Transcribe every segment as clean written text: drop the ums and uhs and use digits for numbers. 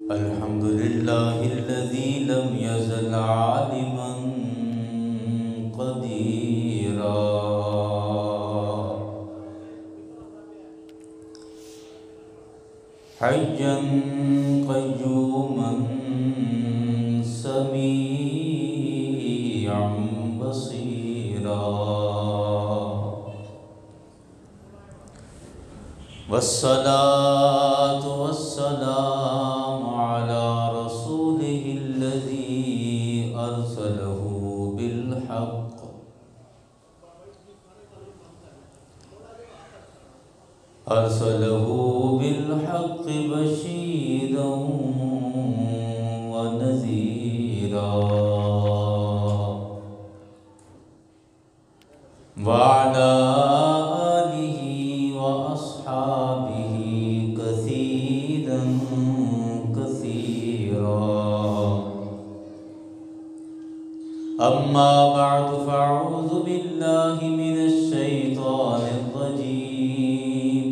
الحمد لله الذي لم يزل عالما قديرا حيا قيوما سميعا بصيرا والصلاة والسلام على رسوله الذي أرسله بالحق بشيرا ونذيرا وعلى آله وأصحابه كثيرا كثيرا أما بعد فأعوذ بالله من الشيطان الرجيم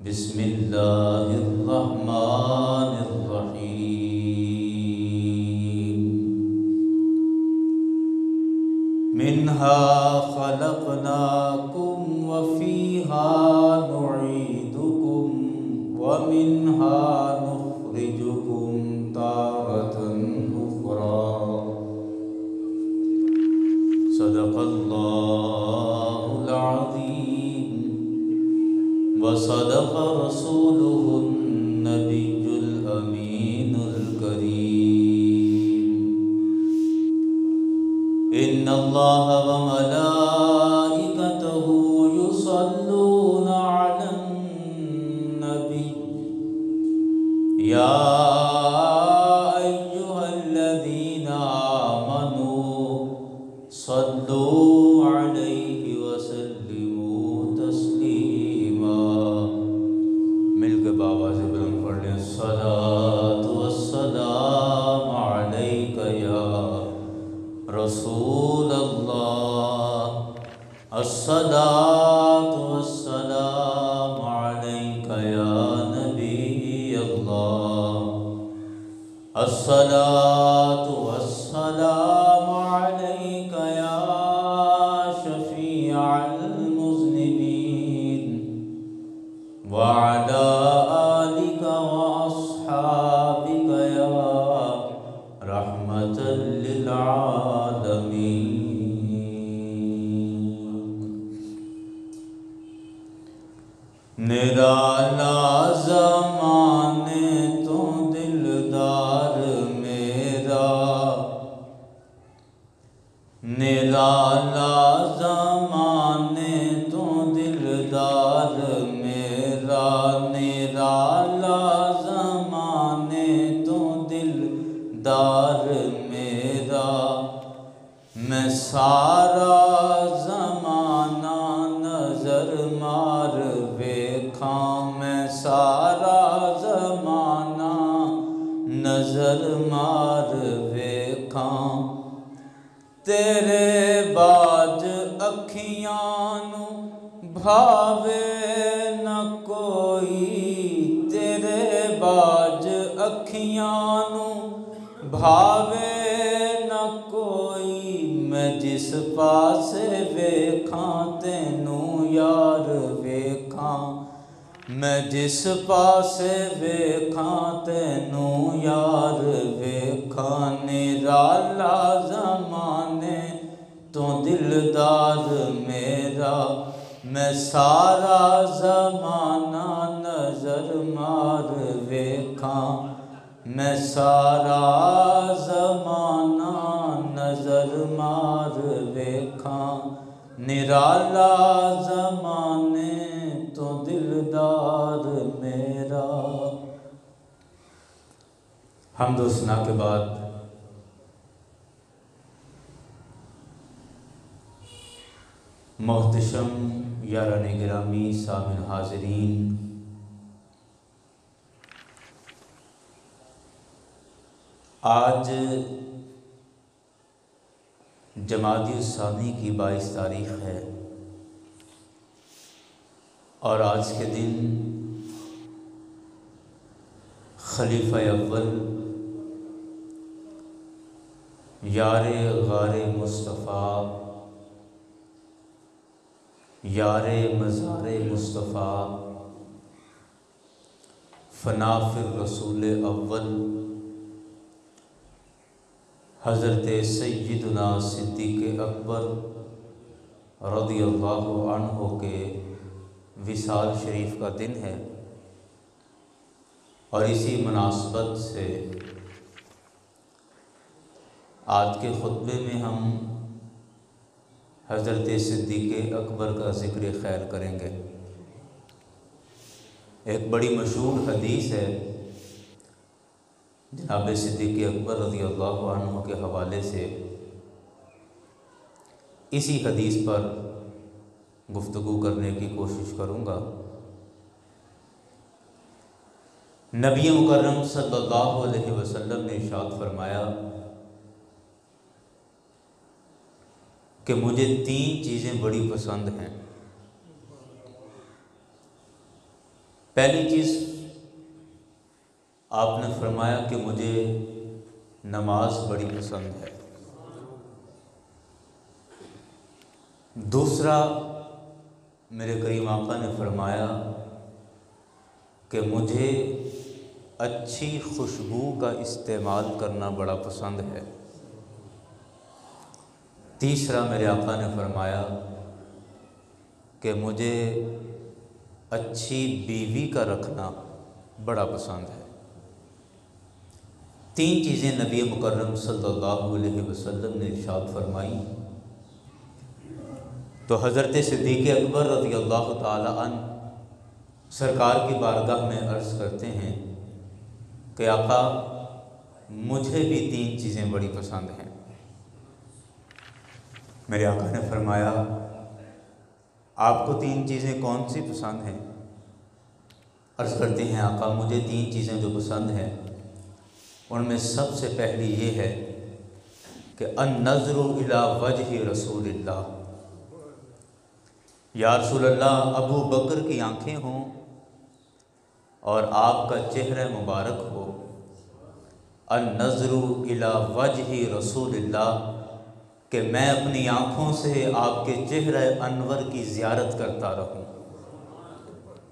بسم الله الرحمن الرحيم منها خلقناكم وفيها نعيدكم ومنها نخرجكم تارة أخرى صدق الله العظيم وصدق رسوله النبي الأمين الكريم إن الله وملائكته يصلون على النبي يا أيها الذين آمنوا صلوا عليه وسلموا تسليما مل کے بابا سے بلند پڑھ لیں الصلاة والسلام عليك يا رسول الله الصلاة والسلام عليك يا نبي الله الصلاة والسلام عليك يا شفيع المذنبين وعلى آلك وأصحابك يا رحمة للعالمين نرالا زمانے تو دلدار میرا نرالا زمانے تو دلدار میرا نرالا زمانے تو دلدار میرا میں سارا زمانہ نظر مار ویکھاں میں سارا زمانہ نظر مار ویکھاں تیرے باج اکھیاں نو بھاوے نہ کوئی تیرے باج اکھیاں نو بھاوے نہ کوئی میں جس پاسے ویکھاں تینوں یار ویکھاں میں جس پاسے ویکھاں تینوں یار ویکھاں نرالا زمانے تو دلدار میرا میں سارا زمانہ نظر مار ویکھاں میں سارا زمانہ نظر مار ویکھاں نرالا زمانے تو دلدار میرا۔ حمد و ثنا کے بعد محتشم یاران گرامی سامعین حاضرین، آج جمادی الثانی کی 22 تاریخ ہے اور آج کے دن خلیفہ اول یار غار مصطفیٰ، یار مزار مصطفیٰ، فنا فی الرسول اول، حضرت سیدنا صدیق اکبر رضی اللہ عنہ کے وصال شریف کا دن ہے، اور اسی مناسبت سے آج کے خطبے میں ہم حضرت صدیق اکبر کا ذکر خیر کریں گے۔ ایک بڑی مشہور حدیث ہے جناب صدیق اکبر رضی اللہ عنہ کے حوالے سے، اسی حدیث پر گفتگو کرنے کی کوشش کروں گا۔ نبی مکرم صلی اللہ علیہ وسلم نے ارشاد فرمایا کہ مجھے 3 چیزیں بڑی پسند ہیں۔ پہلی چیز آپ نے فرمایا کہ مجھے نماز بڑی پسند ہے۔ دوسرا، میرے کریم آقا نے فرمایا کہ مجھے اچھی خوشبو کا استعمال کرنا بڑا پسند ہے۔ تیسرا، میرے آقا نے فرمایا کہ مجھے اچھی بیوی کا رکھنا بڑا پسند ہے۔ 3 چیزیں نبی مکرم صلی اللہ علیہ وسلم نے ارشاد فرمائی تو حضرت صدیق اکبر رضی اللہ تعالی عنہ سرکار کی بارگاہ میں عرض کرتے ہیں کہ آقا مجھے بھی 3 چیزیں بڑی پسند ہیں۔ میرے آقا نے فرمایا آپ کو 3 چیزیں کون سی پسند ہیں؟ عرض کرتے ہیں آقا مجھے 3 چیزیں جو پسند ہیں ان میں سب سے پہلی یہ ہے کہ النظر الی وجہ رسول اللہ، یا رسول اللہ ابو بکر کی آنکھیں ہوں اور آپ کا چہرہ مبارک ہو۔ النظر الی وجہ رسول اللہ، کہ میں اپنی آنکھوں سے آپ کے چہرہ انور کی زیارت کرتا رہوں،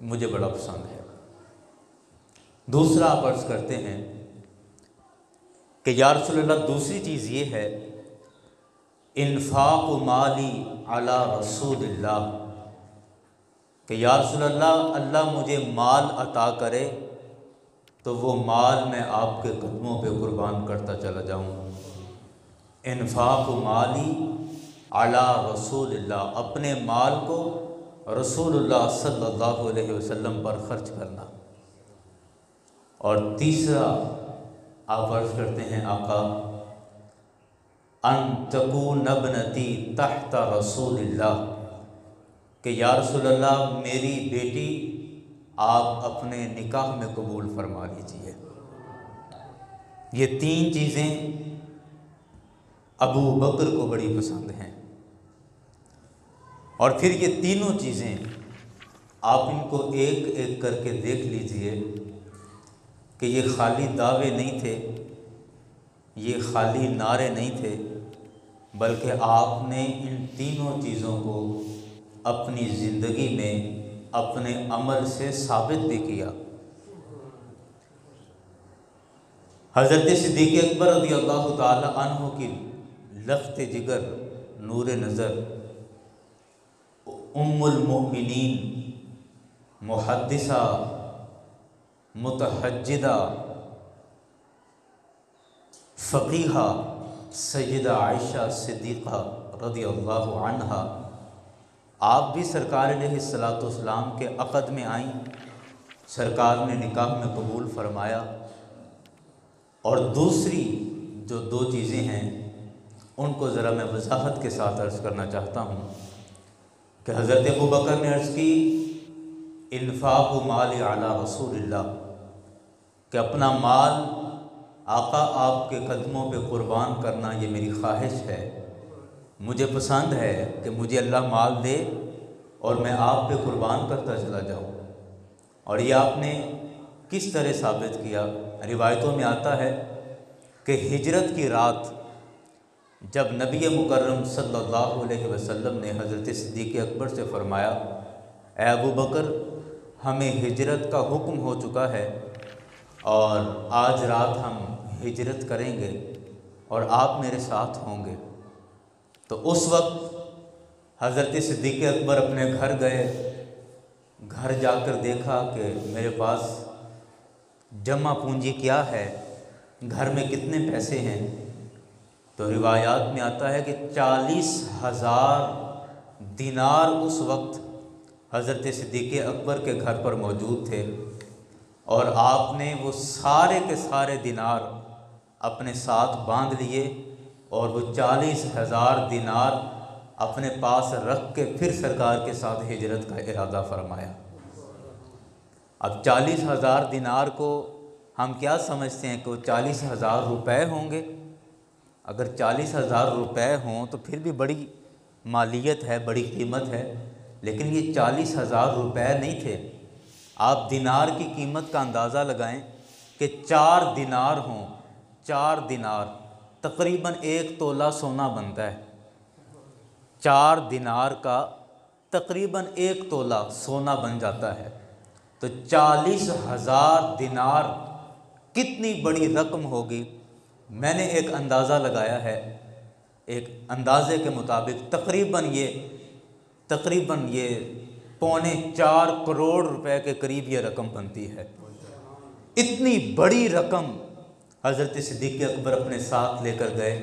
مجھے بڑا پسند ہے۔ دوسرا آپ عرض کرتے ہیں کہ یا رسول اللہ دوسری چیز یہ ہے انفاق مالی علی رسول اللہ، کہ یا رسول اللہ اللہ مجھے مال عطا کرے تو وہ مال میں آپ کے قدموں پہ قربان کرتا چلا جاؤں۔ انفاق مالی علی رسول اللہ، اپنے مال کو رسول اللہ صلی اللہ علیہ وسلم پر خرچ کرنا۔ اور تیسرا آپ عرض کرتے ہیں آقا ان تکون ابنتی تحت رسول اللہ، کہ یا رسول اللہ میری بیٹی آپ اپنے نکاح میں قبول فرما لیجیے۔ یہ 3 چیزیں ابو بکر کو بڑی پسند ہیں، اور پھر یہ تینوں چیزیں آپ ان کو ایک ایک کر کے دیکھ لیجئے کہ یہ خالی دعوے نہیں تھے، یہ خالی نعرے نہیں تھے، بلکہ آپ نے ان تینوں چیزوں کو اپنی زندگی میں اپنے عمل سے ثابت بھی کیا۔ حضرت صدیق اکبر رضی اللہ تعالی عنہ کی لخت جگر، نور نظر، ام المؤمنین، محدثہ، متحجدہ، فقیہہ سیدہ عائشہ صدیقہ رضی اللہ عنہا، آپ بھی سرکار علیہ السلام کے عقد میں آئیں، سرکار نے نکاح میں قبول فرمایا۔ اور دوسری جو 2 چیزیں ہیں ان کو ذرا میں وضاحت کے ساتھ عرض کرنا چاہتا ہوں کہ حضرت ابو بکر نے عرض کی انفاق مال علی رسول اللہ، کہ اپنا مال آقا آپ کے قدموں پہ قربان کرنا یہ میری خواہش ہے، مجھے پسند ہے کہ مجھے اللہ مال دے اور میں آپ پہ قربان کرتا چلا جاؤں۔ اور یہ آپ نے کس طرح ثابت کیا روایتوں میں آتا ہے کہ ہجرت کی رات جب نبی مکرم صلی اللہ علیہ وسلم نے حضرت صدیق اکبر سے فرمایا، اے ابو بکر، ہمیں ہجرت کا حکم ہو چکا ہے اور آج رات ہم ہجرت کریں گے اور آپ میرے ساتھ ہوں گے، تو اس وقت حضرت صدیق اکبر اپنے گھر گئے، گھر جا کر دیکھا کہ میرے پاس جمع پونجی کیا ہے، گھر میں کتنے پیسے ہیں، تو روایات میں آتا ہے کہ 40,000 دینار اس وقت حضرت صدیق اکبر کے گھر پر موجود تھے، اور آپ نے وہ سارے کے سارے دینار اپنے ساتھ باندھ لیے اور وہ 40,000 دینار اپنے پاس رکھ کے پھر سرکار کے ساتھ ہجرت کا ارادہ فرمایا۔ اب 40,000 دینار کو ہم کیا سمجھتے ہیں کہ وہ 40,000 روپے ہوں گے؟ اگر 40,000 روپے ہوں تو پھر بھی بڑی مالیت ہے، بڑی قیمت ہے، لیکن یہ 40,000 روپے نہیں تھے۔ آپ دینار کی قیمت کا اندازہ لگائیں کہ 4 دینار ہوں، 4 دینار تقریباً 1 تولہ سونا بنتا ہے، 4 دینار کا تقریباً 1 تولہ سونا بن جاتا ہے، تو 40,000 دینار کتنی بڑی رقم ہوگی۔ میں نے ایک اندازہ لگایا ہے، ایک اندازے کے مطابق تقریباً یہ 4.25 کروڑ روپے کے قریب یہ رقم بنتی ہے۔ اتنی بڑی رقم حضرت صدیق اکبر اپنے ساتھ لے کر گئے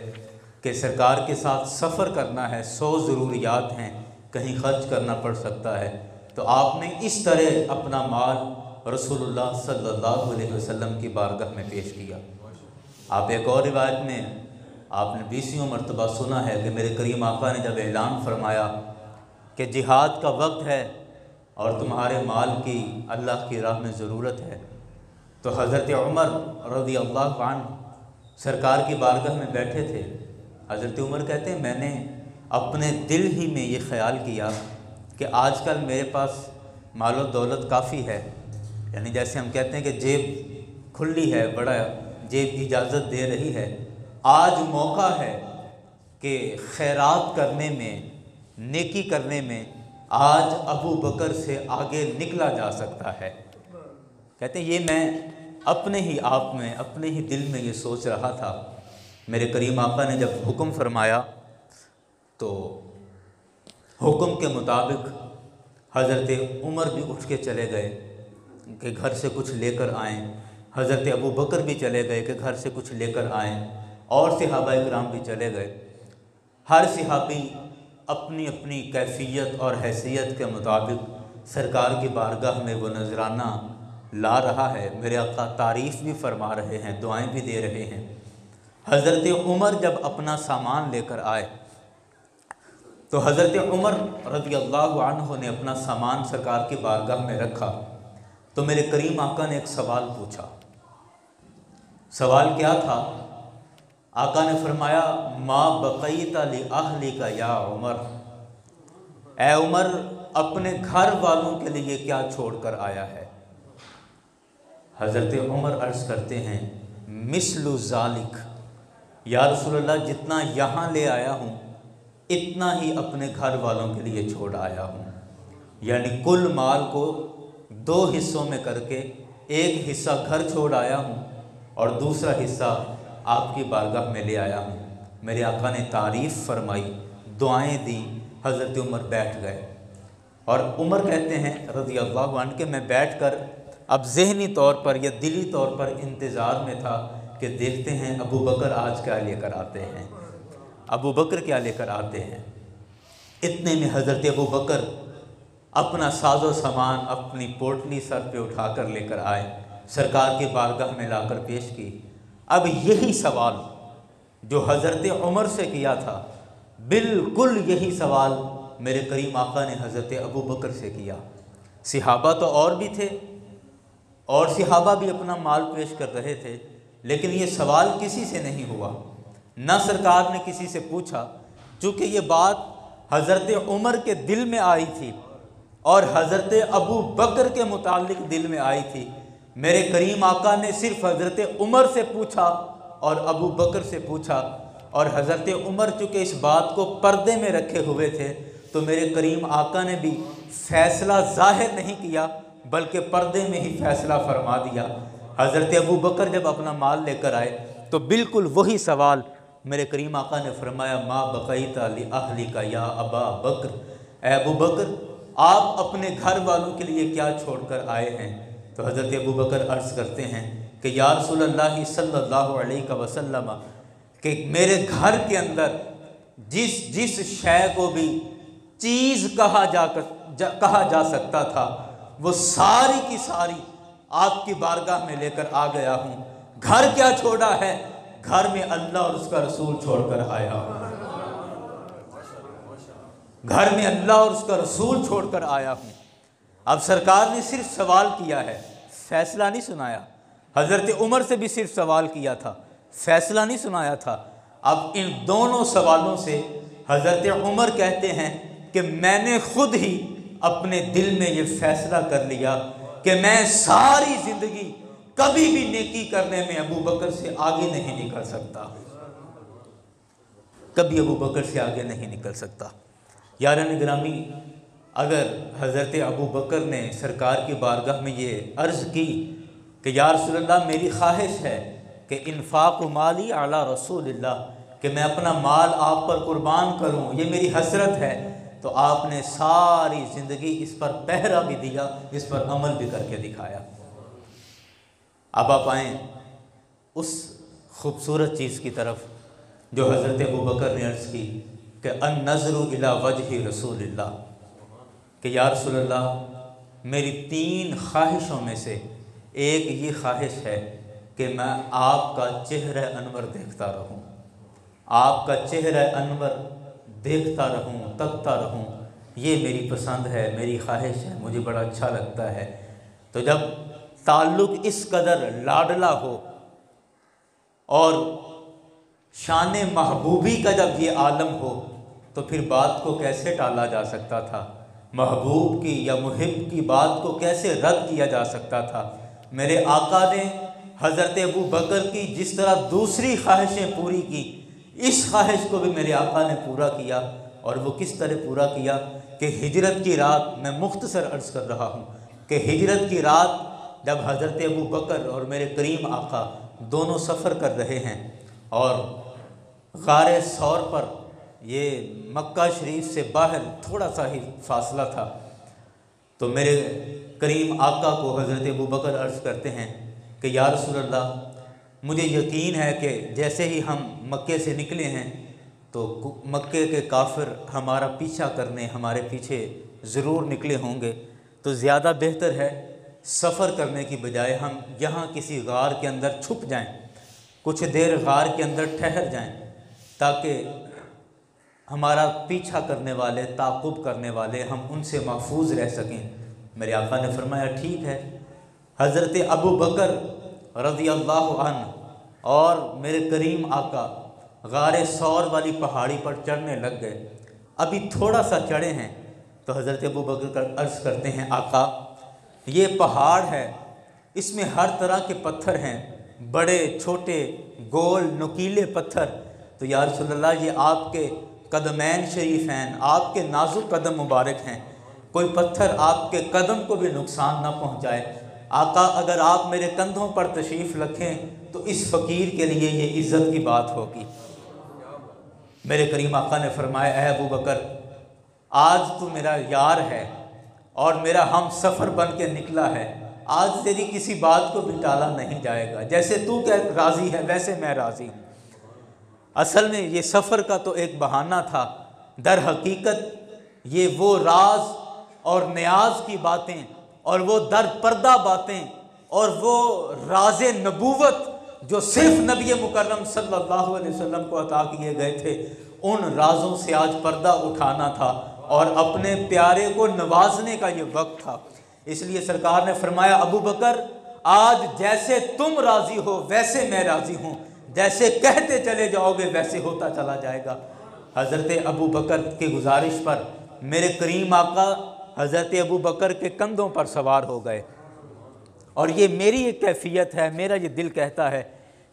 کہ سرکار کے ساتھ سفر کرنا ہے، 100 ضروریات ہیں، کہیں خرچ کرنا پڑ سکتا ہے، تو آپ نے اس طرح اپنا مال رسول اللہ صلی اللہ علیہ وسلم کی بارگاہ میں پیش کیا۔ آپ ایک اور روایت میں آپ نے 20 مرتبہ سنا ہے کہ میرے کریم آقا نے جب اعلان فرمایا کہ جہاد کا وقت ہے اور تمہارے مال کی اللہ کی راہ میں ضرورت ہے، تو حضرت عمر رضی اللہ عنہ سرکار کی بارگاہ میں بیٹھے تھے۔ حضرت عمر کہتے ہیں میں نے اپنے دل ہی میں یہ خیال کیا کہ آج کل میرے پاس مال و دولت کافی ہے، یعنی جیسے ہم کہتے ہیں کہ جیب کھلی ہے، بڑا جیب اجازت دے رہی ہے، آج موقع ہے کہ خیرات کرنے میں، نیکی کرنے میں آج ابو بکر سے آگے نکلا جا سکتا ہے۔ کہتے ہیں یہ میں اپنے ہی آپ میں، اپنے ہی دل میں یہ سوچ رہا تھا۔ میرے کریم آقا نے جب حکم فرمایا تو حکم کے مطابق حضرت عمر بھی اٹھ کے چلے گئے کہ گھر سے کچھ لے کر آئیں، حضرت ابو بکر بھی چلے گئے کہ گھر سے کچھ لے کر آئیں، اور صحابہ کرام بھی چلے گئے۔ ہر صحابی اپنی اپنی کیفیت اور حیثیت کے مطابق سرکار کی بارگاہ میں وہ نذرانہ لا رہا ہے۔ میرے آقا تعریف بھی فرما رہے ہیں، دعائیں بھی دے رہے ہیں۔ حضرت عمر جب اپنا سامان لے کر آئے تو حضرت عمر رضی اللہ عنہ نے اپنا سامان سرکار کی بارگاہ میں رکھا، تو میرے کریم آقا نے ایک سوال پوچھا۔ سوال کیا تھا؟ آقا نے فرمایا ما بقیت لأہلک یا عمر، اے عمر اپنے گھر والوں کے لیے کیا چھوڑ کر آیا ہے؟ حضرت عمر عرض کرتے ہیں مثل ذالک، یا رسول اللہ جتنا یہاں لے آیا ہوں اتنا ہی اپنے گھر والوں کے لیے چھوڑ آیا ہوں، یعنی کل مال کو 2 حصوں میں کر کے ایک حصہ گھر چھوڑ آیا ہوں اور دوسرا حصہ آپ کی بارگاہ میں لے آیا ہوں۔ میرے آقا نے تعریف فرمائی، دعائیں دیں، حضرت عمر بیٹھ گئے، اور عمر کہتے ہیں رضی اللہ عنہ کہ میں بیٹھ کر اب ذہنی طور پر یا دلی طور پر انتظار میں تھا کہ دیکھتے ہیں ابو بکر آج کیا لے کر آتے ہیں، ابو بکر کیا لے کر آتے ہیں۔ اتنے میں حضرت ابو بکر اپنا ساز و سامان اپنی پوٹلی سر پہ اٹھا کر لے کر آئے، سرکار کی بارگاہ میں لا کر پیش کی۔ اب یہی سوال جو حضرت عمر سے کیا تھا، بالکل یہی سوال میرے کریم آقا نے حضرت ابو بکر سے کیا۔ صحابہ تو اور بھی تھے اور صحابہ بھی اپنا مال پیش کر رہے تھے، لیکن یہ سوال کسی سے نہیں ہوا، نہ سرکار نے کسی سے پوچھا، چونکہ یہ بات حضرت عمر کے دل میں آئی تھی اور حضرت ابو بکر کے متعلق دل میں آئی تھی۔ میرے کریم آقا نے صرف حضرت عمر سے پوچھا اور ابو بکر سے پوچھا، اور حضرت عمر چونکہ اس بات کو پردے میں رکھے ہوئے تھے تو میرے کریم آقا نے بھی فیصلہ ظاہر نہیں کیا بلکہ پردے میں ہی فیصلہ فرما دیا۔ حضرت ابو بکر جب اپنا مال لے کر آئے تو بالکل وہی سوال میرے کریم آقا نے فرمایا، ما بقیت لأہلک یا ابا بکر، اے ابو بکر آپ اپنے گھر والوں کے لیے کیا چھوڑ کر آئے ہیں؟ تو حضرت ابو بکر عرض کرتے ہیں کہ یا رسول اللہ صلی اللہ علیہ وسلم، کہ میرے گھر کے اندر جس شے کو بھی چیز کہا جا سکتا تھا وہ ساری کی ساری آپ کی بارگاہ میں لے کر آ گیا ہوں۔ گھر کیا چھوڑا ہے؟ گھر میں اللہ اور اس کا رسول چھوڑ کر آیا ہوں۔ گھر میں اللہ اور اس کا رسول چھوڑ کر آیا ہوں۔ اب سرکار نے صرف سوال کیا ہے، فیصلہ نہیں سنایا۔ حضرت عمر سے بھی صرف سوال کیا تھا، فیصلہ نہیں سنایا تھا۔ اب ان دونوں سوالوں سے حضرت عمر کہتے ہیں کہ میں نے خود ہی اپنے دل میں یہ فیصلہ کر لیا کہ میں ساری زندگی کبھی بھی نیکی کرنے میں ابو بکر سے آگے نہیں نکل سکتا، کبھی ابو بکر سے آگے نہیں نکل سکتا۔ یاران گرامی، اگر حضرت ابو بکر نے سرکار کی بارگاہ میں یہ عرض کی کہ یا رسول اللہ میری خواہش ہے کہ انفاق مالی علی رسول اللہ، کہ میں اپنا مال آپ پر قربان کروں، یہ میری حسرت ہے، تو آپ نے ساری زندگی اس پر پہرا بھی دیا، اس پر عمل بھی کر کے دکھایا۔ اب آپ آئیں اس خوبصورت چیز کی طرف جو حضرت ابو بکر نے عرض کی کہ النظر الی وجہ رسول اللہ، کہ یا رسول اللہ میری 3 خواہشوں میں سے ایک یہ خواہش ہے کہ میں آپ کا چہرہ انور دیکھتا رہوں، آپ کا چہرہ انور دیکھتا رہوں، تکتا رہوں، یہ میری پسند ہے، میری خواہش ہے، مجھے بڑا اچھا لگتا ہے۔ تو جب تعلق اس قدر لاڈلا ہو اور شان محبوبی کا جب یہ عالم ہو تو پھر بات کو کیسے ٹالا جا سکتا تھا؟ محبوب کی یا محب کی بات کو کیسے رد کیا جا سکتا تھا؟ میرے آقا نے حضرت ابو بکر کی جس طرح دوسری خواہشیں پوری کی، اس خواہش کو بھی میرے آقا نے پورا کیا، اور وہ کس طرح پورا کیا کہ ہجرت کی رات، میں مختصر عرض کر رہا ہوں کہ ہجرت کی رات جب حضرت ابو بکر اور میرے کریم آقا دونوں سفر کر رہے ہیں اور غار ثور پر، یہ مکہ شریف سے باہر تھوڑا سا ہی فاصلہ تھا، تو میرے کریم آقا کو حضرت ابو بکر عرض کرتے ہیں کہ یا رسول اللہ مجھے یقین ہے کہ جیسے ہی ہم مکے سے نکلے ہیں تو مکے کے کافر ہمارا پیچھا کرنے ہمارے پیچھے ضرور نکلے ہوں گے، تو زیادہ بہتر ہے سفر کرنے کی بجائے ہم یہاں کسی غار کے اندر چھپ جائیں، کچھ دیر غار کے اندر ٹھہر جائیں تاکہ ہمارا پیچھا کرنے والے، تعقب کرنے والے، ہم ان سے محفوظ رہ سکیں۔ میرے آقا نے فرمایا ٹھیک ہے۔ حضرت ابو بکر رضی اللہ عنہ اور میرے کریم آقا غار ثور والی پہاڑی پر چڑھنے لگ گئے۔ ابھی تھوڑا سا چڑھے ہیں تو حضرت ابو بکر عرض کرتے ہیں آقا یہ پہاڑ ہے، اس میں ہر طرح کے پتھر ہیں، بڑے چھوٹے گول نکیلے پتھر، تو یا رسول اللہ یہ آپ کے قدمین شریف ہیں، آپ کے نازک قدم مبارک ہیں، کوئی پتھر آپ کے قدم کو بھی نقصان نہ پہنچائے۔ آقا اگر آپ میرے کندھوں پر تشریف رکھیں تو اس فقیر کے لیے یہ عزت کی بات ہوگی۔ میرے کریم آقا نے فرمایا اے ابو بکر آج تو میرا یار ہے اور میرا ہم سفر بن کے نکلا ہے، آج تیری کسی بات کو بھی ٹالا نہیں جائے گا، جیسے تو راضی ہے ویسے میں راضی ہوں۔ اصل میں یہ سفر کا تو ایک بہانہ تھا، در حقیقت یہ وہ راز اور نیاز کی باتیں اور وہ در پردہ باتیں اور وہ راز نبوت جو صرف نبی مکرم صلی اللہ علیہ وسلم کو عطا کیے گئے تھے، ان رازوں سے آج پردہ اٹھانا تھا اور اپنے پیارے کو نوازنے کا یہ وقت تھا۔ اس لیے سرکار نے فرمایا ابو بکر آج جیسے تم راضی ہو ویسے میں راضی ہوں، جیسے کہتے چلے جاؤ گے ویسے ہوتا چلا جائے گا۔ حضرت ابو بکر کی گزارش پر میرے کریم آقا حضرت ابو بکر کے کندھوں پر سوار ہو گئے اور یہ میری ایک کیفیت ہے، میرا یہ دل کہتا ہے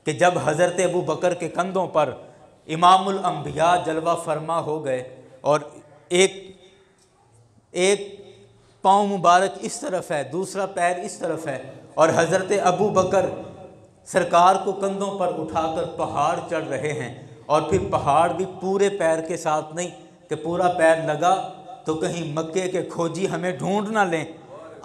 کہ جب حضرت ابو بکر کے کندھوں پر امام الانبیاء جلوہ فرما ہو گئے اور ایک پاؤں مبارک اس طرف ہے، دوسرا پیر اس طرف ہے، اور حضرت ابو بکر سرکار کو کندھوں پر اٹھا کر پہاڑ چڑھ رہے ہیں، اور پھر پہاڑ بھی پورے پیر کے ساتھ نہیں کہ پورا پیر لگا تو کہیں مکے کے کھوجی ہمیں ڈھونڈ نہ لیں،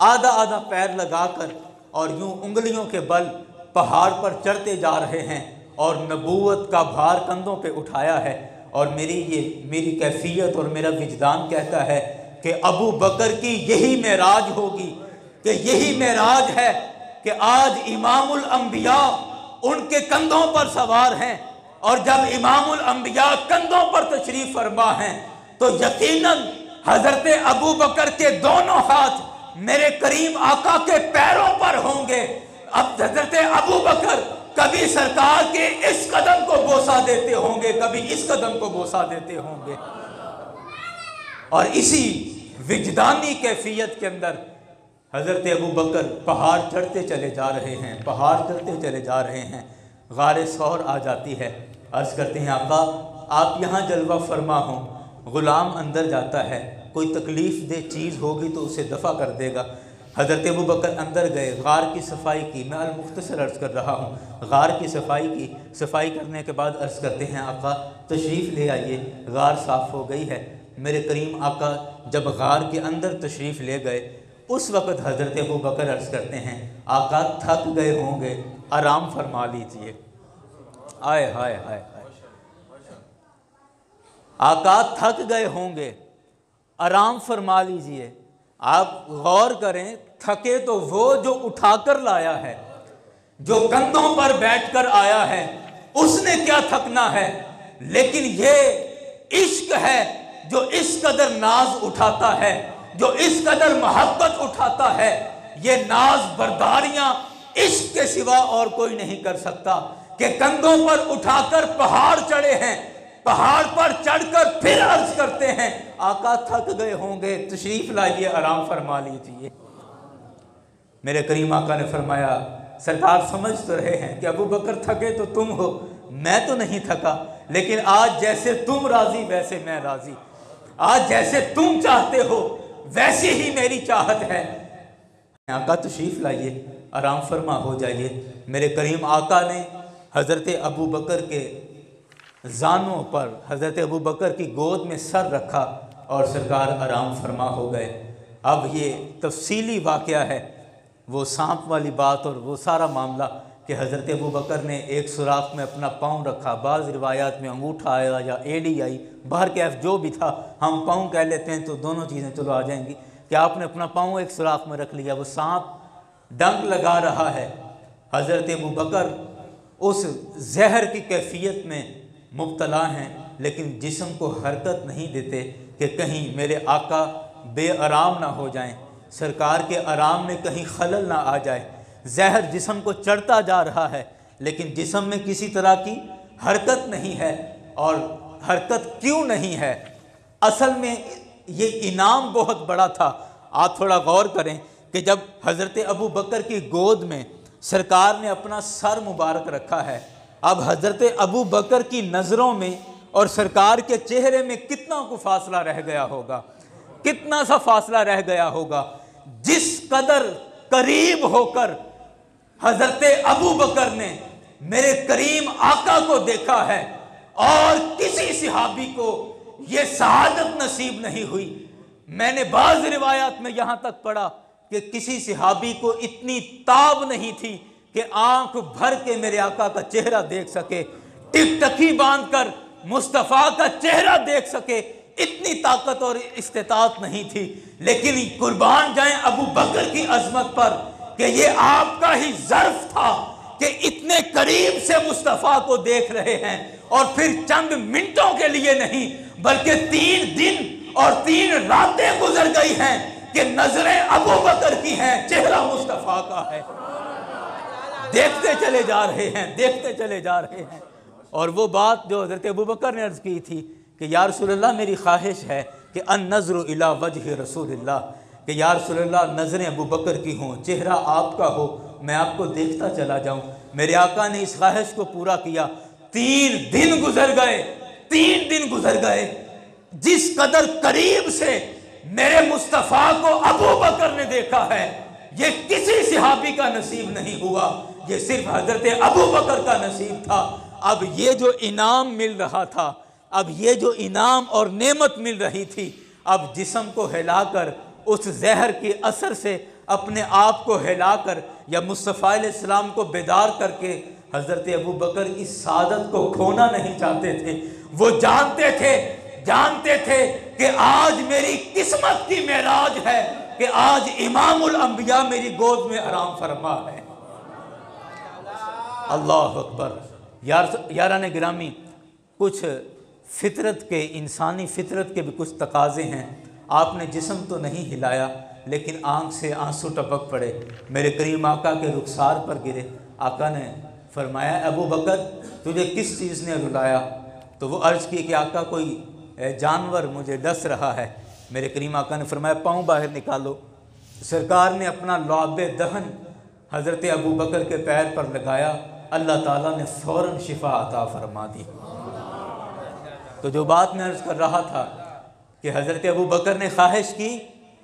آدھا آدھا پیر لگا کر اور یوں انگلیوں کے بل پہاڑ پر چڑھتے جا رہے ہیں اور نبوت کا بھار کندھوں پہ اٹھایا ہے۔ اور میری کیفیت اور میرا وجدان کہتا ہے کہ ابو بکر کی یہی معراج ہوگی، کہ یہی معراج ہے کہ آج امام الانبیاء ان کے کندھوں پر سوار ہیں، اور جب امام الانبیاء کندھوں پر تشریف فرما ہیں تو یقیناً حضرت ابو بکر کے دونوں ہاتھ میرے کریم آقا کے پیروں پر ہوں گے۔ اب حضرت ابو بکر کبھی سرکار کے اس قدم کو بوسہ دیتے ہوں گے، کبھی اس قدم کو بوسہ دیتے ہوں گے، اور اسی وجدانی کیفیت کے اندر حضرت ابو بکر پہاڑ چڑھتے چلے جا رہے ہیں، پہاڑ چڑھتے چلے جا رہے ہیں۔ غار ثور آ جاتی ہے، عرض کرتے ہیں آقا آپ یہاں جلوہ فرما ہوں۔ غلام اندر جاتا ہے، کوئی تکلیف دہ چیز ہوگی تو اسے دفع کر دے گا۔ حضرت ابو بکر اندر گئے، غار کی صفائی کی، میں المختصر عرض کر رہا ہوں، غار کی صفائی کی، صفائی کرنے کے بعد عرض کرتے ہیں آقا تشریف لے آئیے، غار صاف ہو گئی ہے۔ میرے کریم آقا جب غار کے اندر تشریف لے گئے اس وقت حضرت ابو بکر عرض کرتے ہیں آقا تھک گئے ہوں گے، آرام فرما لیجئے۔ آئے ہائے ہائے ہائے، آقا تھک گئے ہوں گے، آرام فرما لیجئے۔ آپ غور کریں، تھکے تو وہ جو اٹھا کر لایا ہے، جو کندھوں پر بیٹھ کر آیا ہے، اس نے کیا تھکنا ہے، لیکن یہ عشق ہے جو اس قدر ناز اٹھاتا ہے، جو اس قدر محبت اٹھاتا ہے۔ یہ ناز برداریاں عشق کے سوا اور کوئی نہیں کر سکتا، کہ کندھوں پر اٹھا کر پہاڑ چڑھے ہیں، پہاڑ پر چڑھ کر پھر عرض کرتے ہیں آقا تھک گئے ہوں گے، تشریف لائیے، آرام فرما لیجئے۔ میرے کریم آقا نے فرمایا سرکار سمجھ تو رہے ہیں کہ ابو بکر تھکے تو تم ہو، میں تو نہیں تھکا، لیکن آج جیسے تم راضی ویسے میں راضی، آج جیسے تم چاہتے ہو ویسی ہی میری چاہت ہے۔ آقا تشریف لائیے، آرام فرما ہو جائیے۔ میرے کریم آقا نے حضرت ابو بکر کے زانوں پر، حضرت ابو بکر کی گود میں سر رکھا اور سرکار آرام فرما ہو گئے۔ اب یہ تفصیلی واقعہ ہے، وہ سانپ والی بات اور وہ سارا معاملہ کہ حضرت ابو بکر نے ایک سوراخ میں اپنا پاؤں رکھا، بعض روایات میں انگوٹھا آیا یا ایڑی آئی، بہرکیف جو بھی تھا، ہم پاؤں کہہ لیتے ہیں تو دونوں چیزیں چلو آ جائیں گی، کہ آپ نے اپنا پاؤں ایک سوراخ میں رکھ لیا، وہ سانپ ڈنک لگا رہا ہے۔ حضرت ابو بکر اس زہر کی کیفیت میں مبتلا ہیں، لیکن جسم کو حرکت نہیں دیتے کہ کہیں میرے آقا بے آرام نہ ہو جائیں، سرکار کے آرام میں کہیں خلل نہ آ جائے۔ زہر جسم کو چڑھتا جا رہا ہے لیکن جسم میں کسی طرح کی حرکت نہیں ہے، اور حرکت کیوں نہیں ہے؟ اصل میں یہ انعام بہت بڑا تھا۔ آپ تھوڑا غور کریں کہ جب حضرت ابو بکر کی گود میں سرکار نے اپنا سر مبارک رکھا ہے، اب حضرت ابو بکر کی نظروں میں اور سرکار کے چہرے میں کتنا کو فاصلہ رہ گیا ہوگا، کتنا سا فاصلہ رہ گیا ہوگا۔ جس قدر قریب ہو کر حضرت ابو بکر نے میرے کریم آقا کو دیکھا ہے، اور کسی صحابی کو یہ سعادت نصیب نہیں ہوئی۔ میں نے بعض روایات میں یہاں تک پڑھا کہ کسی صحابی کو اتنی تاب نہیں تھی کہ آنکھ بھر کے میرے آقا کا چہرہ دیکھ سکے، ٹک ٹکی باندھ کر مصطفیٰ کا چہرہ دیکھ سکے، اتنی طاقت اور استطاعت نہیں تھی۔ لیکن قربان جائیں ابو بکر کی عظمت پر کہ یہ آپ کا ہی ظرف تھا کہ اتنے قریب سے مصطفیٰ کو دیکھ رہے ہیں، اور پھر چند منٹوں کے لیے نہیں بلکہ 3 دن اور 3 راتیں گزر گئی ہیں کہ نظریں ابو بکر کی ہیں، چہرہ مصطفیٰ کا ہے، دیکھتے چلے جا رہے ہیں، دیکھتے چلے جا رہے ہیں۔ اور وہ بات جو حضرت ابو بکر نے عرض کی تھی کہ یا رسول اللہ میری خواہش ہے کہ النظر الی وجہ رسول اللہ، کہ یا رسول اللہ نظریں ابو بکر کی ہوں، چہرہ آپ کا ہو، میں آپ کو دیکھتا چلا جاؤں۔ میرے آقا نے اس خواہش کو پورا کیا۔ 3 دن گزر گئے، 3 دن گزر گئے۔ جس قدر قریب سے میرے مصطفیٰ کو ابو بکر نے دیکھا ہے، یہ کسی صحابی کا نصیب نہیں ہوا، یہ صرف حضرت ابو بکر کا نصیب تھا۔ اب یہ جو انعام مل رہا تھا، اب یہ جو انعام اور نعمت مل رہی تھی، اب جسم کو ہلا کر اس زہر کے اثر سے اپنے آپ کو ہلا کر یا مصطفیٰ علیہ السلام کو بیدار کر کے حضرت ابو بکر اس سعادت کو کھونا نہیں چاہتے تھے۔ وہ جانتے تھے کہ آج میری قسمت کی معراج ہے کہ آج امام الانبیاء میری گود میں آرام فرما ہے۔ اللہ اکبر۔ یاران گرامی، کچھ فطرت کے، انسانی فطرت کے بھی کچھ تقاضے ہیں۔ آپ نے جسم تو نہیں ہلایا لیکن آنکھ سے آنسو ٹپک پڑے، میرے کریم آقا کے رخسار پر گرے۔ آقا نے فرمایا ابو بکر تجھے کس چیز نے رلایا؟ تو وہ عرض کی کہ آقا کوئی جانور مجھے ڈس رہا ہے۔ میرے کریم آقا نے فرمایا پاؤں باہر نکالو۔ سرکار نے اپنا لعاب دہن حضرت ابو بکر کے پیر پر لگایا، اللہ تعالیٰ نے فوراً شفا عطا فرما دی۔ تو جو بات میں عرض کر رہا تھا کہ حضرت ابو بکر نے خواہش کی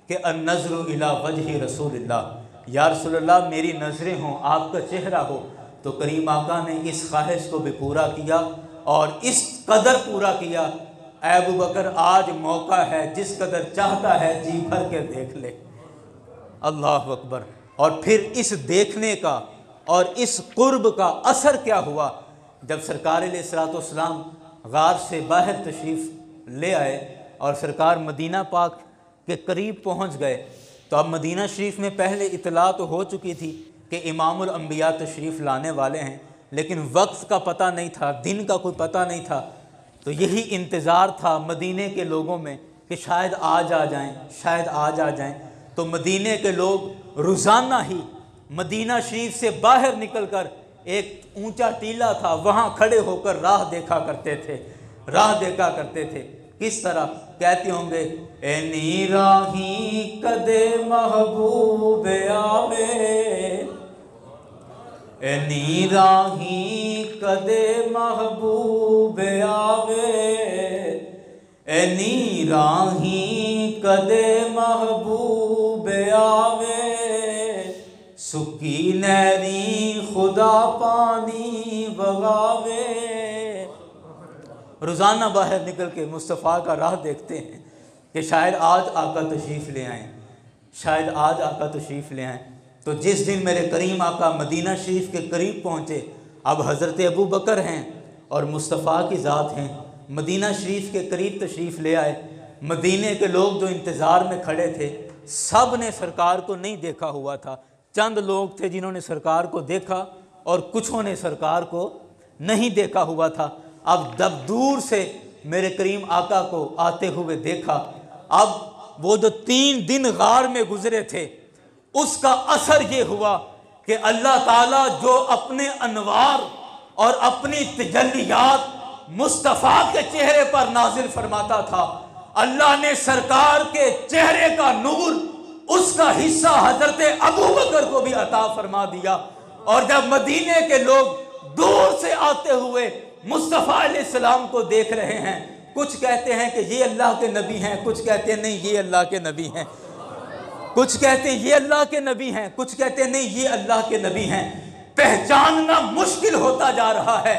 کہ النظر الی وجہ رسول اللہ، یا رسول اللہ میری نظریں ہوں، آپ کا چہرہ ہو۔ تو کریم آقا نے اس خواہش کو بھی پورا کیا، اور اس قدر پورا کیا، اے ابو بکر آج موقع ہے، جس قدر چاہتا ہے جی بھر کے دیکھ لے۔ اللہ اکبر۔ اور پھر اس دیکھنے کا اور اس قرب کا اثر کیا ہوا؟ جب سرکار علیہ السلام غار سے باہر تشریف لے آئے اور سرکار مدینہ پاک کے قریب پہنچ گئے، تو اب مدینہ شریف میں پہلے اطلاع تو ہو چکی تھی کہ امام الانبیاء تشریف لانے والے ہیں، لیکن وقت کا پتہ نہیں تھا، دن کا کوئی پتہ نہیں تھا۔ تو یہی انتظار تھا مدینے کے لوگوں میں کہ شاید آج آ جائیں، شاید آج آ جائیں۔ تو مدینے کے لوگ روزانہ ہی مدینہ شریف سے باہر نکل کر ایک اونچا ٹیلہ تھا، وہاں کھڑے ہو کر راہ دیکھا کرتے تھے۔ کس طرح کہتے ہوں گے، اینی راہی کدے محبوب آوے، اینی راہی کدے محبوب آوے، اینی راہی کدے محبوب آوے، سکی نیری خدا پانی بغاوے۔ روزانہ باہر نکل کے مصطفیٰ کا راہ دیکھتے ہیں کہ شاید آج آقا تشریف لے آئیں، شاید آج آقا تشریف لے آئیں۔ تو جس دن میرے کریم آقا مدینہ شریف کے قریب پہنچے، اب حضرت ابو بکر ہیں اور مصطفیٰ کی ذات ہیں، مدینہ شریف کے قریب تشریف لے آئے۔ مدینے کے لوگ جو انتظار میں کھڑے تھے، سب نے سرکار کو نہیں دیکھا ہوا تھا، چند لوگ تھے جنہوں نے سرکار کو دیکھا اور کچھوں نے سرکار کو نہیں دیکھا ہوا تھا۔ اب جب دور سے میرے کریم آقا کو آتے ہوئے دیکھا، اب وہ جو 3 دن غار میں گزرے تھے، اس کا اثر یہ ہوا کہ اللہ تعالیٰ جو اپنے انوار اور اپنی تجلیات مصطفیٰ کے چہرے پر نازل فرماتا تھا، اللہ نے سرکار کے چہرے کا نور، اس کا حصہ حضرت ابو بکر کو بھی عطا فرما دیا۔ اور جب مدینے کے لوگ دور سے آتے ہوئے مصطفیٰ علیہ السلام کو دیکھ رہے ہیں، کچھ کہتے ہیں کہ یہ اللہ کے نبی ہیں، کچھ کہتے ہیں نہیں یہ اللہ کے نبی ہیں، کچھ کہتے ہیں یہ اللہ کے نبی ہیں، کچھ کہتے ہیں نہیں یہ اللہ کے نبی ہیں۔ پہچاننا مشکل ہوتا جا رہا ہے۔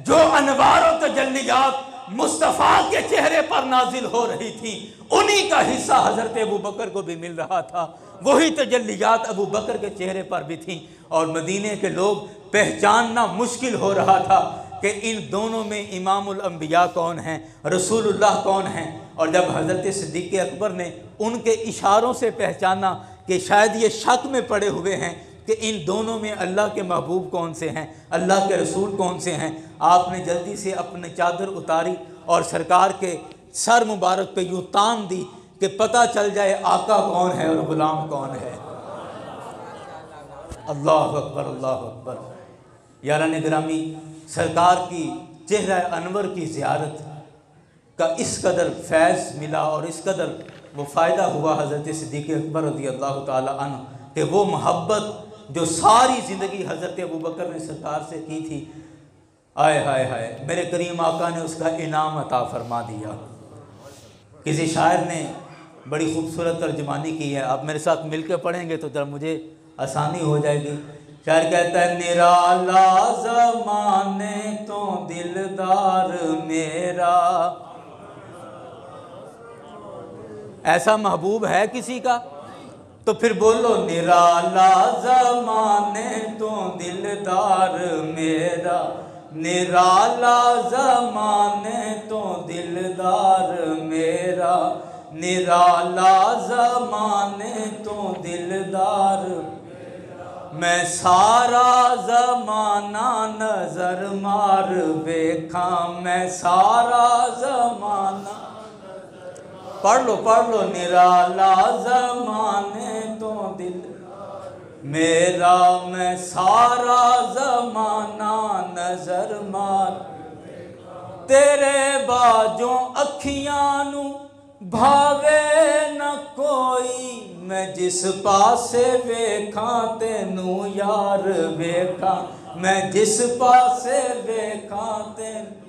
جو انوار و تجلیات مصطفیٰ کے چہرے پر نازل ہو رہی تھی، انہی کا حصہ حضرت ابو بکر کو بھی مل رہا تھا، وہی تجلیات ابو بکر کے چہرے پر بھی تھیں، اور مدینے کے لوگ پہچاننا مشکل ہو رہا تھا کہ ان دونوں میں امام الانبیاء کون ہیں، رسول اللہ کون ہیں۔ اور جب حضرت صدیق اکبر نے ان کے اشاروں سے پہچانا کہ شاید یہ شک میں پڑے ہوئے ہیں کہ ان دونوں میں اللہ کے محبوب کون سے ہیں، اللہ کے رسول کون سے ہیں، آپ نے جلدی سے اپنی چادر اتاری اور سرکار کے سر مبارک پہ یوں تان دی کہ پتہ چل جائے آقا کون ہے اور غلام کون ہے۔ اللہ اکبر، اللہ اکبر۔ یاران گرامی، سرکار کی چہرہ انور کی زیارت کا اس قدر فیض ملا اور اس قدر وہ فائدہ ہوا حضرت صدیق اکبر رضی اللہ تعالی عنہ کہ وہ محبت جو ساری زندگی حضرت ابوبکر نے سرکار سے کی تھی، آئے ہائے ہائے میرے کریم آقا نے اس کا انعام عطا فرما دیا۔ کسی شاعر نے بڑی خوبصورت ترجمانی کی ہے، آپ میرے ساتھ مل کے پڑھیں گے تو ذرا مجھے آسانی ہو جائے گی۔ شاعر کہتا ہے نرالا زمانے تو دلدار میرا، ایسا محبوب ہے کسی کا؟ تو پھر بولو نرالا زمانے تو دلدار میرا، نرالا زمانے تو دلدار میرا، نرالا زمانے تو دلدار، میں سارا زمانہ نظر مار ویکھاں، میں سارا زمانہ، پڑھ لو نرالا زمانے تو دل میرا، میں سارا زمانہ نظر مار، تیرے باجوں اکھیاں نو بھاوے نہ کوئی، میں جس پاسے ویکھاں تینوں یار ویکھاں، میں جس پاسے ویکھاں تینوں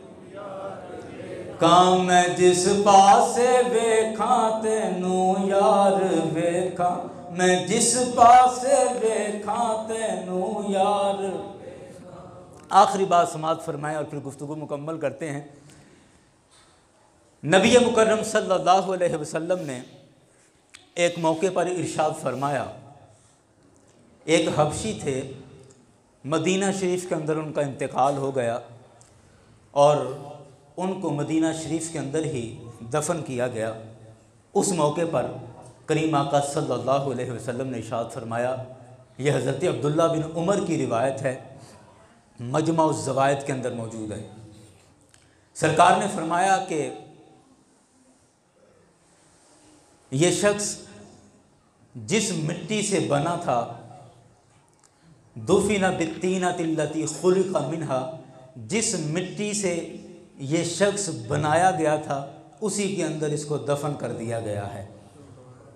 کام، میں جس پاسے ویکھاں تینوں یار ویکھاں، میں جس پاسے ویکھاں تینوں یار۔ آخری بات سماعت فرمائیں اور پھر گفتگو مکمل کرتے ہیں۔ نبی مکرم صلی اللہ علیہ وسلم نے ایک موقع پر ارشاد فرمایا، ایک حبشی تھے، مدینہ شریف کے اندر ان کا انتقال ہو گیا اور ان کو مدینہ شریف کے اندر ہی دفن کیا گیا۔ اس موقع پر کریم آقا صلی اللہ علیہ وسلم نے ارشاد فرمایا، یہ حضرت عبداللہ بن عمر کی روایت ہے، مجمع الزوائد کے اندر موجود ہے۔ سرکار نے فرمایا کہ یہ شخص جس مٹی سے بنا تھا، دفن بالطینۃ التی خلق منہا، جس مٹی سے یہ شخص بنایا گیا تھا اسی کے اندر اس کو دفن کر دیا گیا ہے۔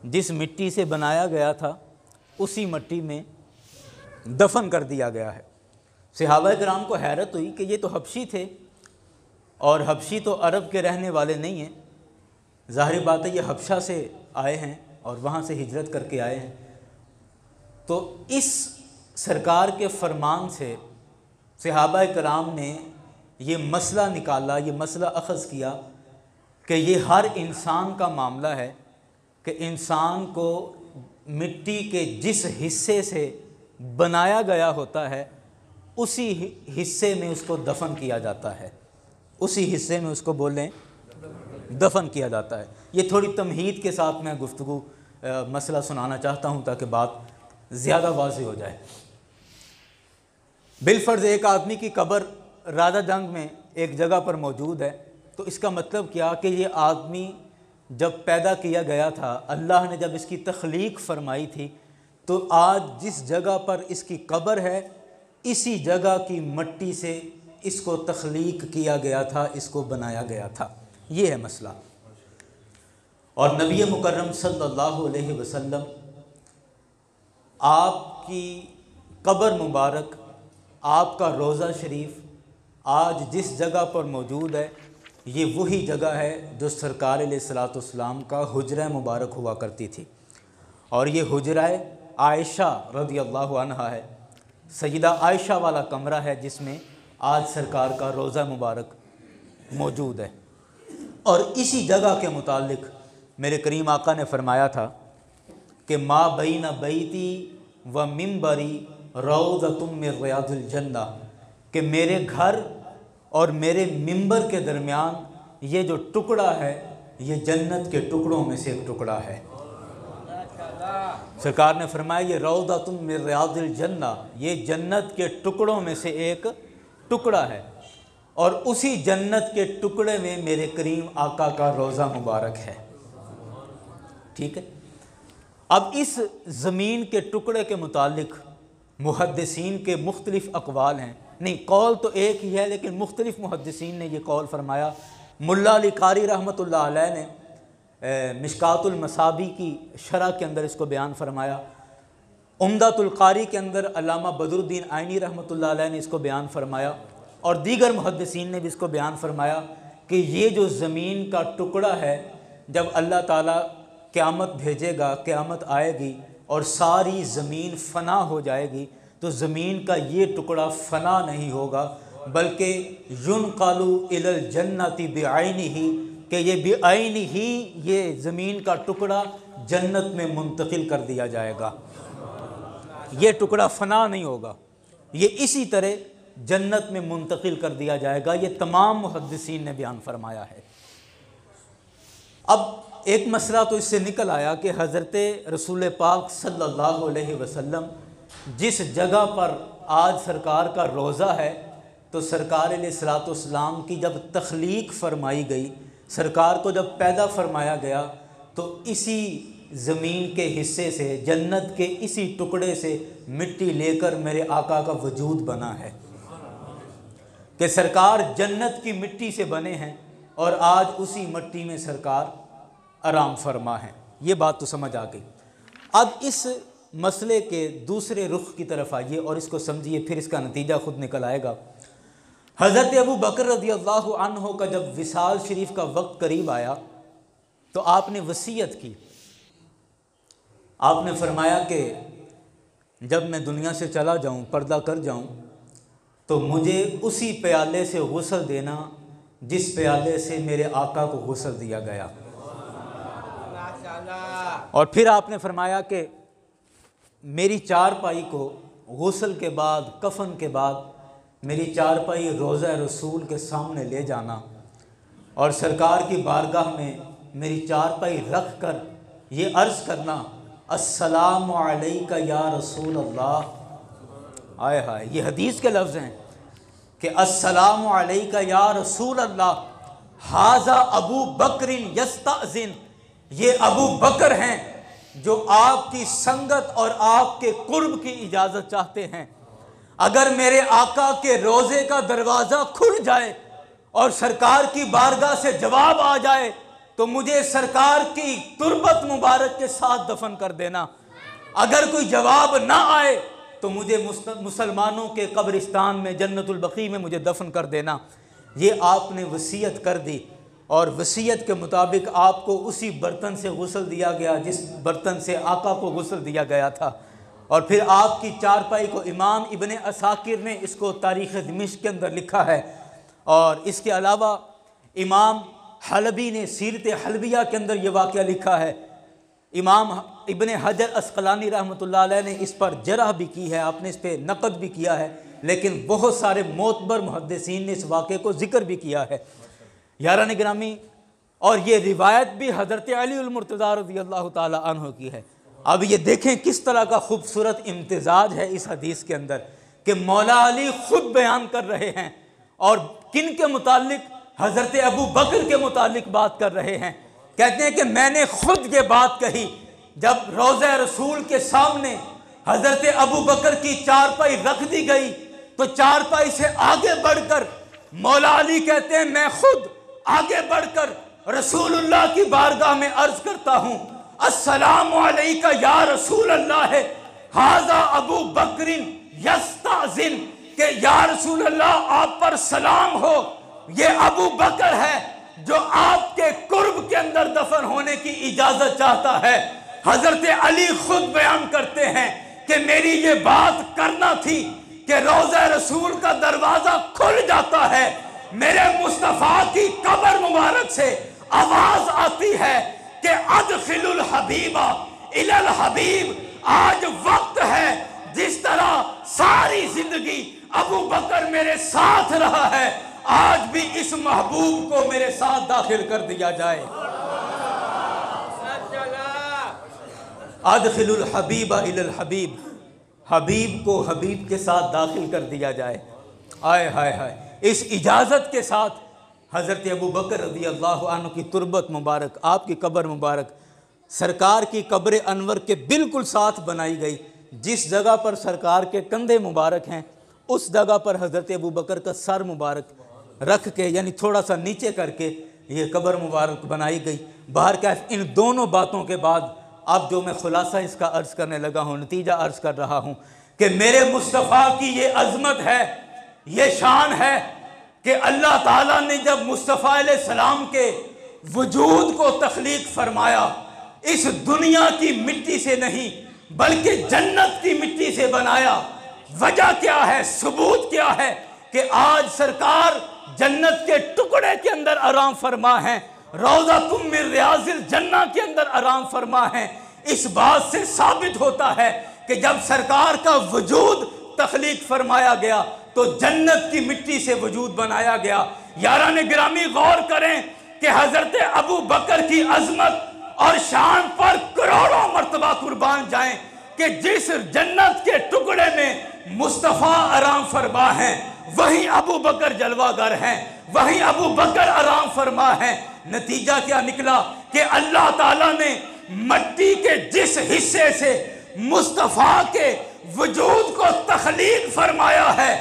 جس مٹی سے بنایا گیا تھا اسی مٹی میں دفن کر دیا گیا ہے۔ صحابہ کرام کو حیرت ہوئی کہ یہ تو حبشی تھے، اور حبشی تو عرب کے رہنے والے نہیں ہیں، ظاہر بات ہے یہ حبشہ سے آئے ہیں اور وہاں سے ہجرت کر کے آئے ہیں۔ تو اس سرکار کے فرمان سے صحابہ کرام نے یہ مسئلہ نکالا، یہ مسئلہ اخذ کیا کہ یہ ہر انسان کا معاملہ ہے کہ انسان کو مٹی کے جس حصے سے بنایا گیا ہوتا ہے اسی حصے میں اس کو دفن کیا جاتا ہے، اسی حصے میں اس کو بولیں دفن کیا جاتا ہے۔ یہ تھوڑی تمہید کے ساتھ میں گفتگو مسئلہ سنانا چاہتا ہوں تاکہ بات زیادہ واضح ہو جائے۔ بالفرض ایک آدمی کی قبر راجہ جنگ میں ایک جگہ پر موجود ہے، تو اس کا مطلب کیا کہ یہ آدمی جب پیدا کیا گیا تھا، اللہ نے جب اس کی تخلیق فرمائی تھی، تو آج جس جگہ پر اس کی قبر ہے اسی جگہ کی مٹی سے اس کو تخلیق کیا گیا تھا، اس کو بنایا گیا تھا۔ یہ ہے مسئلہ۔ اور نبی مکرم صلی اللہ علیہ وسلم آپ کی قبر مبارک، آپ کا روضہ شریف آج جس جگہ پر موجود ہے یہ وہی جگہ ہے جو سرکار علیہ الصلوۃ والسلام کا حجرہ مبارک ہوا کرتی تھی، اور یہ حجرہ عائشہ رضی اللہ عنہا ہے، سیدہ عائشہ والا کمرہ ہے جس میں آج سرکار کا روضہ مبارک موجود ہے۔ اور اسی جگہ کے متعلق میرے کریم آقا نے فرمایا تھا کہ ما بین بیتی و منبری روضۃ من ریاض الجنہ، کہ میرے گھر اور میرے منبر کے درمیان یہ جو ٹکڑا ہے یہ جنت کے ٹکڑوں میں سے ایک ٹکڑا ہے۔ سرکار نے فرمایا یہ روضۃ من ریاض الجنہ، یہ جنت کے ٹکڑوں میں سے ایک ٹکڑا ہے، اور اسی جنت کے ٹکڑے میں میرے کریم آقا کا روضہ مبارک ہے۔ ٹھیک ہے، اب اس زمین کے ٹکڑے کے متعلق محدثین کے مختلف اقوال ہیں، نہیں قول تو ایک ہی ہے لیکن مختلف محدثین نے یہ قول فرمایا۔ ملا علی قاری رحمۃ اللہ علیہ نے مشکات المصابیح کی شرح کے اندر اس کو بیان فرمایا عمدۃ القاری کے اندر علامہ بدر الدین عینی رحمۃ اللہ علیہ نے اس کو بیان فرمایا، اور دیگر محدثین نے بھی اس کو بیان فرمایا کہ یہ جو زمین کا ٹکڑا ہے، جب اللہ تعالیٰ قیامت بھیجے گا، قیامت آئے گی اور ساری زمین فنا ہو جائے گی، تو زمین کا یہ ٹکڑا فنا نہیں ہوگا، بلکہ ينقل الی الجنۃ بعینہ، کہ یہ بعینہ یہ زمین کا ٹکڑا جنت میں منتقل کر دیا جائے گا، یہ ٹکڑا فنا نہیں ہوگا، یہ اسی طرح جنت میں منتقل کر دیا جائے گا۔ یہ تمام محدثین نے بیان فرمایا ہے۔ اب ایک مسئلہ تو اس سے نکل آیا کہ حضرت رسول پاک صلی اللہ علیہ وسلم جس جگہ پر آج سرکار کا روضہ ہے، تو سرکار علیہ الصلوۃ والسلام کی جب تخلیق فرمائی گئی، سرکار کو جب پیدا فرمایا گیا، تو اسی زمین کے حصے سے، جنت کے اسی ٹکڑے سے مٹی لے کر میرے آقا کا وجود بنا ہے، کہ سرکار جنت کی مٹی سے بنے ہیں اور آج اسی مٹی میں سرکار آرام فرما ہیں۔ یہ بات تو سمجھ آ گئی۔ اب اس مسئلے کے دوسرے رخ کی طرف آئیے اور اس کو سمجھیے، پھر اس کا نتیجہ خود نکل آئے گا۔ حضرت ابو بکر رضی اللہ عنہ کا جب وصال شریف کا وقت قریب آیا، تو آپ نے وصیت کی، آپ نے فرمایا کہ جب میں دنیا سے چلا جاؤں، پردہ کر جاؤں، تو مجھے اسی پیالے سے غسل دینا جس پیالے سے میرے آقا کو غسل دیا گیا۔ اور پھر آپ نے فرمایا کہ میری چارپائی کو غسل کے بعد، کفن کے بعد، میری چارپائی روضہ رسول کے سامنے لے جانا اور سرکار کی بارگاہ میں میری چارپائی رکھ کر یہ عرض کرنا، السلام علیکہ یا رسول اللہ۔ آئے ہائے، یہ حدیث کے لفظ ہیں کہ السلام علیکہ یا رسول اللہ، ھذا ابو بکر یستأذن، یہ ابو بکر ہیں جو آپ کی سنگت اور آپ کے قرب کی اجازت چاہتے ہیں۔ اگر میرے آقا کے روضے کا دروازہ کھل جائے اور سرکار کی بارگاہ سے جواب آ جائے، تو مجھے سرکار کی تربت مبارک کے ساتھ دفن کر دینا۔ اگر کوئی جواب نہ آئے تو مجھے مسلمانوں کے قبرستان میں، جنت البقیع میں مجھے دفن کر دینا۔ یہ آپ نے وصیت کر دی، اور وصیت کے مطابق آپ کو اسی برتن سے غسل دیا گیا جس برتن سے آقا کو غسل دیا گیا تھا۔ اور پھر آپ کی چارپائی کو امام ابن عساکر نے اس کو تاریخ دمشق کے اندر لکھا ہے، اور اس کے علاوہ امام حلبی نے سیرت حلبیہ کے اندر یہ واقعہ لکھا ہے۔ امام ابن حجر عسقلانی رحمۃ اللہ علیہ نے اس پر جرح بھی کی ہے، آپ نے اس پہ نقد بھی کیا ہے، لیکن بہت سارے معتبر محدثین نے اس واقعے کو ذکر بھی کیا ہے۔ یاران گرامی، اور یہ روایت بھی حضرت علی المرتضیٰ رضی اللہ تعالی عنہ کی ہے۔ اب یہ دیکھیں کس طرح کا خوبصورت امتزاج ہے اس حدیث کے اندر، کہ مولا علی خود بیان کر رہے ہیں، اور کن کے متعلق؟ حضرت ابو بکر کے متعلق بات کر رہے ہیں۔ کہتے ہیں کہ میں نے خود یہ بات کہی جب روضہ رسول کے سامنے حضرت ابو بکر کی چارپائی رکھ دی گئی، تو چارپائی سے آگے بڑھ کر مولا علی کہتے ہیں میں خود آگے بڑھ کر رسول اللہ کی بارگاہ میں عرض کرتا ہوں، السلام علیکہ یا رسول اللہ، ھذا ابو بکر یستأذن، کہ یا رسول اللہ آپ پر سلام ہو، یہ ابو بکر ہے جو آپ کے قرب کے اندر دفن ہونے کی اجازت چاہتا ہے۔ حضرت علی خود بیان کرتے ہیں کہ میری یہ بات کرنا تھی کہ روضہ رسول کا دروازہ کھل جاتا ہے، میرے مصطفیٰ کی قبر مبارک سے آواز آتی ہے کہ ادخل الحبیب الی الحبیب۔ آج وقت ہے، جس طرح ساری زندگی ابو بکر میرے ساتھ رہا ہے، آج بھی اس محبوب کو میرے ساتھ داخل کر دیا جائے۔ ادخل الحبیب الی الحبیب، حبیب کو حبیب کے ساتھ داخل کر دیا جائے۔ آئے ہائے ہائے، اس اجازت کے ساتھ حضرت ابو بکر رضی اللہ عنہ کی تربت مبارک، آپ کی قبر مبارک سرکار کی قبر انور کے بالکل ساتھ بنائی گئی۔ جس جگہ پر سرکار کے کندھے مبارک ہیں، اس جگہ پر حضرت ابو بکر کا سر مبارک رکھ کے، یعنی تھوڑا سا نیچے کر کے یہ قبر مبارک بنائی گئی۔ بہرکیف ان دونوں باتوں کے بعد اب جو میں خلاصہ اس کا عرض کرنے لگا ہوں، نتیجہ عرض کر رہا ہوں کہ میرے مصطفیٰ کی یہ عظمت ہے، یہ شان ہے کہ اللہ تعالیٰ نے جب مصطفیٰ علیہ السلام کے وجود کو تخلیق فرمایا، اس دنیا کی مٹی سے نہیں بلکہ جنت کی مٹی سے بنایا۔ وجہ کیا ہے، ثبوت کیا ہے کہ آج سرکار جنت کے ٹکڑے کے اندر آرام فرما ہیں، روضۃ من ریاض الجنہ کے اندر آرام فرما ہیں۔ اس بات سے ثابت ہوتا ہے کہ جب سرکار کا وجود تخلیق فرمایا گیا تو جنت کی مٹی سے وجود بنایا گیا۔ یاران گرامی غور کریں کہ حضرت ابو بکر کی عظمت اور شان پر کروڑوں مرتبہ قربان جائیں کہ جس جنت کے ٹکڑے میں مصطفیٰ آرام فرما ہیں وہیں ابو بکر جلوہ گر ہیں، وہیں ابو بکر آرام فرما ہیں۔ نتیجہ کیا نکلا کہ اللہ تعالیٰ نے مٹی کے جس حصے سے مصطفیٰ کے وجود کو تخلیق فرمایا ہے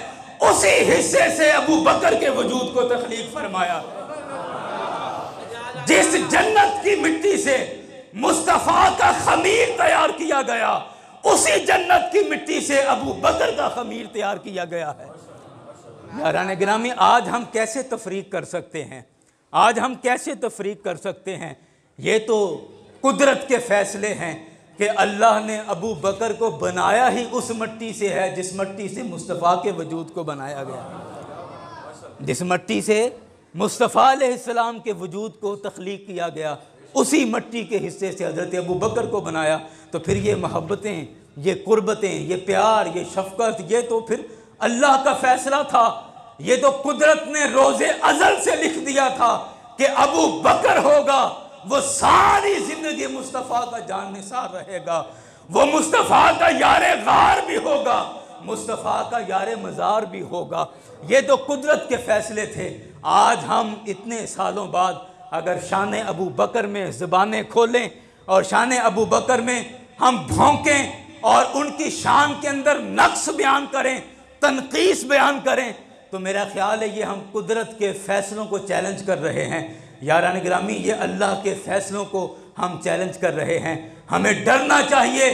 اسی حصے سے ابو بکر کے وجود کو تخلیق فرمایا۔ جس جنت کی مٹی سے مصطفیٰ کا خمیر تیار کیا گیا اسی جنت کی مٹی سے ابو بکر کا خمیر تیار کیا گیا ہے۔ یاران گرامی آج ہم کیسے تفریق کر سکتے ہیں، آج ہم کیسے تفریق کر سکتے ہیں؟ یہ تو قدرت کے فیصلے ہیں کہ اللہ نے ابو بکر کو بنایا ہی اس مٹی سے ہے جس مٹی سے مصطفیٰ کے وجود کو بنایا گیا، جس مٹی سے مصطفیٰ علیہ السلام کے وجود کو تخلیق کیا گیا اسی مٹی کے حصے سے حضرت ابو بکر کو بنایا۔ تو پھر یہ محبتیں، یہ قربتیں، یہ پیار، یہ شفقت، یہ تو پھر اللہ کا فیصلہ تھا، یہ تو قدرت نے روز ازل سے لکھ دیا تھا کہ ابو بکر ہوگا، وہ ساری زندگی مصطفیٰ کا جان نثار رہے گا، وہ مصطفیٰ کا یار غار بھی ہوگا، مصطفیٰ کا یار مزار بھی ہوگا۔ یہ تو قدرت کے فیصلے تھے۔ آج ہم اتنے سالوں بعد اگر شان ابو بکر میں زبانیں کھولیں اور شان ابو بکر میں ہم بھونکیں اور ان کی شان کے اندر نقص بیان کریں، تنقیص بیان کریں، تو میرا خیال ہے یہ ہم قدرت کے فیصلوں کو چیلنج کر رہے ہیں۔ یاران گرامی یہ اللہ کے فیصلوں کو ہم چیلنج کر رہے ہیں۔ ہمیں ڈرنا چاہیے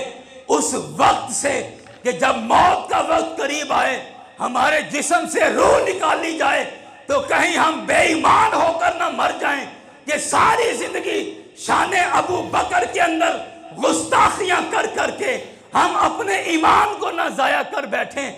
اس وقت سے کہ جب موت کا وقت قریب آئے، ہمارے جسم سے روح نکالی جائے تو کہیں ہم بے ایمان ہو کر نہ مر جائیں کہ ساری زندگی شان ابو بکر کے اندر گستاخیاں کر کر کے ہم اپنے ایمان کو نہ ضائع کر بیٹھیں۔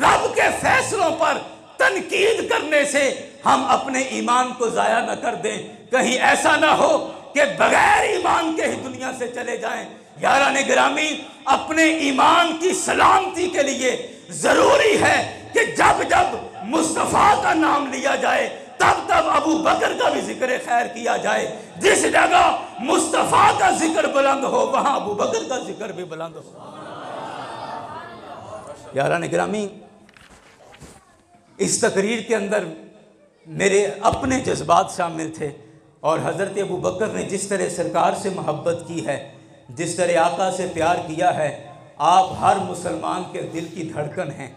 رب کے فیصلوں پر تنقید کرنے سے ہم اپنے ایمان کو ضائع نہ کر دیں، کہیں ایسا نہ ہو کہ بغیر ایمان کے ہی دنیا سے چلے جائیں۔ یاران گرامی اپنے ایمان کی سلامتی کے لیے ضروری ہے کہ جب جب مصطفیٰ کا نام لیا جائے تب تب ابو بکر کا بھی ذکر خیر کیا جائے۔ جس جگہ مصطفیٰ کا ذکر بلند ہو وہاں ابو بکر کا ذکر بھی بلند ہو۔ یاران گرامی اس تقریر کے اندر میرے اپنے جذبات شامل تھے، اور حضرت ابو بکر نے جس طرح سرکار سے محبت کی ہے، جس طرح آقا سے پیار کیا ہے، آپ ہر مسلمان کے دل کی دھڑکن ہیں،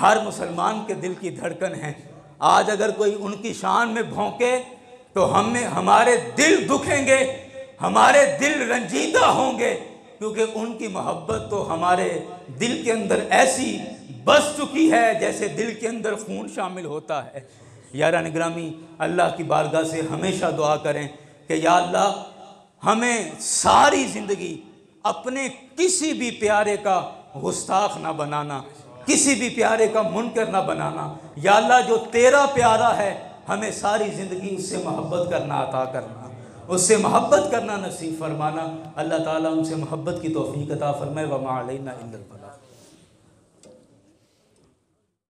ہر مسلمان کے دل کی دھڑکن ہیں۔ آج اگر کوئی ان کی شان میں بھونکے تو ہمارے دل دکھیں گے، ہمارے دل رنجیدہ ہوں گے، کیونکہ ان کی محبت تو ہمارے دل کے اندر ایسی بس چکی ہے جیسے دل کے اندر خون شامل ہوتا ہے۔ یاران گرامی اللہ کی بارگاہ سے ہمیشہ دعا کریں کہ یا اللہ ہمیں ساری زندگی اپنے کسی بھی پیارے کا گستاخ نہ بنانا، کسی بھی پیارے کا منکر نہ بنانا۔ یا اللہ جو تیرا پیارا ہے ہمیں ساری زندگی اس سے محبت کرنا عطا کرنا، اس سے محبت کرنا نصیب فرمانا۔ اللہ تعالیٰ ان سے محبت کی توفیق عطا فرمائے۔ وما علینا الا البلاغ۔